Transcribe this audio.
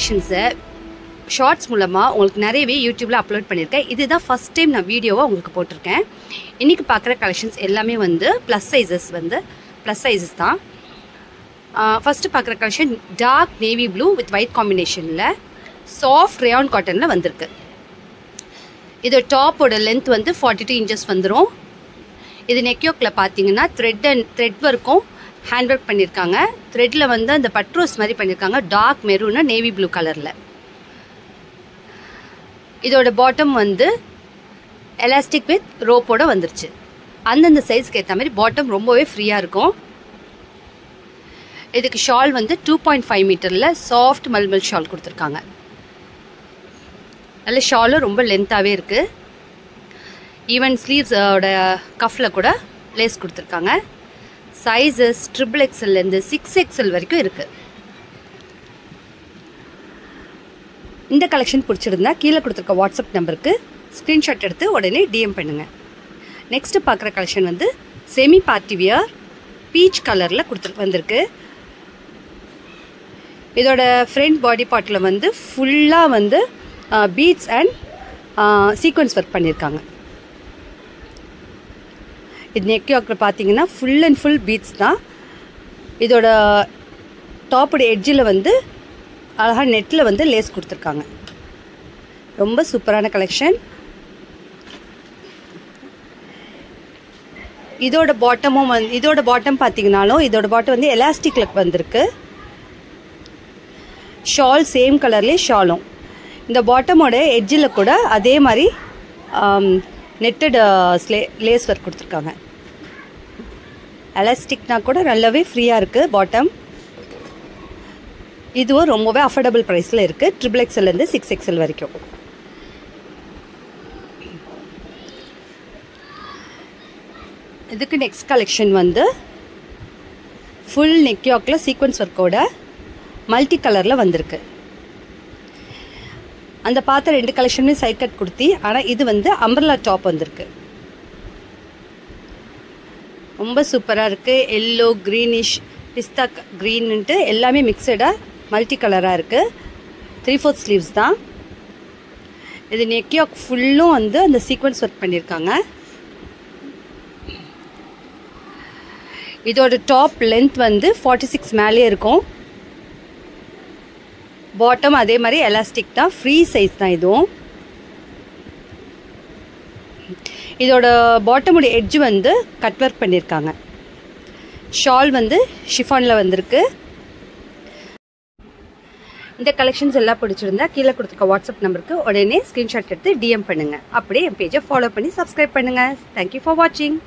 கலெக்ஷன்ஸை shorts மூலமாக உங்களுக்கு நிறையவே யூடியூப்பில் அப்லோட் பண்ணியிருக்கேன். இதுதான் ஃபஸ்ட் டைம் நான் வீடியோவாக உங்களுக்கு போட்டிருக்கேன். இன்றைக்கி பார்க்குற கலெக்ஷன்ஸ் எல்லாமே வந்து ப்ளஸ் சைஸஸ் தான். ஃபஸ்ட்டு பார்க்குற collection dark navy blue with white காம்பினேஷனில் சாஃப்ட் ரேயான் காட்டனில் வந்திருக்கு. இது டாப்போட லென்த் வந்து 42 inches வந்துடும். இது நெக்யோக்கில் பார்த்தீங்கன்னா த்ரெட் ஒர்க்கும் ஹேண்ட் ஒர்க் பண்ணியிருக்காங்க. த்ரெட்டில் வந்து அந்த பட்ரோஸ் மாதிரி பண்ணியிருக்காங்க. டார்க் மெரூன்னு நேவி ப்ளூ கலரில். இதோட பாட்டம் வந்து எலாஸ்டிக் வித் ரோப்போட வந்துருச்சு. அந்தந்த சைஸ்க்கு ஏற்ற மாதிரி பாட்டம் ரொம்பவே ஃப்ரீயாக இருக்கும். இதுக்கு ஷால் வந்து 2.5 மீட்டரில் சாஃப்ட் மல்மல் ஷால் கொடுத்துருக்காங்க. நல்ல ஷாலும் ரொம்ப லென்த்தாகவே இருக்குது. ஈவன் ஸ்லீவ்ஸோட கஃபில் கூட லேஸ் கொடுத்துருக்காங்க. சைஸஸ் XXLலேருந்து 6XL வரைக்கும் இருக்குது. இந்த கலெக்ஷன் பிடிச்சிருந்தா கீழே கொடுத்துருக்க வாட்ஸ்அப் நம்பருக்கு ஸ்க்ரீன்ஷாட் எடுத்து உடனே டிஎம் பண்ணுங்கள். நெக்ஸ்ட்டு பார்க்குற கலெக்ஷன் வந்து செமி பார்ட்டி வியர் பீச் கலரில் வந்திருக்கு. இதோட ஃப்ரண்ட் பாடி பார்ட்டில் வந்து ஃபுல்லாக வந்து பீட்ஸ் அண்ட் சீக்வன்ஸ் ஒர்க் பண்ணியிருக்காங்க. இது நெக் யோக்கில் பார்த்தீங்கன்னா ஃபுல் அண்ட் ஃபுல் பீட்ஸ் தான். இதோட டாப்போட எட்ஜில் வந்து அழகாக நெட்டில் வந்து லேஸ் கொடுத்துருக்காங்க. ரொம்ப சூப்பரான கலெக்ஷன். இதோட பாட்டம் பார்த்தீங்கன்னாலும் இதோட பாட்டம் வந்து எலாஸ்டிக்கில் வந்திருக்கு. ஷால் சேம் கலர்லேயே ஷாலும். இந்த பாட்டமோட எட்ஜில் கூட அதே மாதிரி நெட்டட் லேஸ் ஒர்க் கொடுத்துருக்காங்க. எலாஸ்டிக்னா கூட நல்லாவே ஃப்ரீயாக இருக்குது பாட்டம். இதுவும் ரொம்பவே அஃபோர்டபுள் ப்ரைஸில் இருக்குது. XXLலேருந்து 6XL வரைக்கும். இதுக்கு நெக்ஸ்ட் கலெக்ஷன் வந்து ஃபுல் நெக் யோக்கில் சீக்வன்ஸ் ஒர்க்கோட மல்டி கலரில் வந்திருக்கு. அந்த பார்த்த 2 கலெக்ஷனுமே சைட் கட் கொடுத்தி, ஆனால் இது வந்து அம்பர்லா டாப் வந்திருக்கு. ரொம்ப சூப்பராக இருக்குது. எல்லோ க்ரீனிஷ் பிஸ்தா க்ரீன்ட்டு எல்லாமே மிக்சடாக மல்டி கலராக இருக்குது. 3/4 ஸ்லீவ்ஸ் தான். இது நெக் யோக் ஃபுல்லும் வந்து அந்த சீக்வன்ஸ் ஒர்க் பண்ணியிருக்காங்க. இதோட டாப் லென்த் வந்து 46 மேலே இருக்கும். பாட்டம் அதே மாதிரி எலாஸ்டிக் தான். ஃப்ரீ சைஸ் தான் இதுவும். இதோட பாட்டமோட எட்ஜ் வந்து கட் ஒர்க் பண்ணியிருக்காங்க. ஷால் வந்து ஷிஃபானில் வந்திருக்கு. இந்த கலெக்ஷன்ஸ் எல்லாம் பிடிச்சிருந்தா கீழே கொடுத்துருக்க வாட்ஸ்அப் நம்பருக்கு உடனே ஸ்க்ரீன்ஷாட் எடுத்து டிஎம் பண்ணுங்கள். அப்படியே என் பேஜை ஃபாலோ பண்ணி சப்ஸ்கிரைப் பண்ணுங்கள். தேங்க்யூ ஃபார் வாட்சிங்.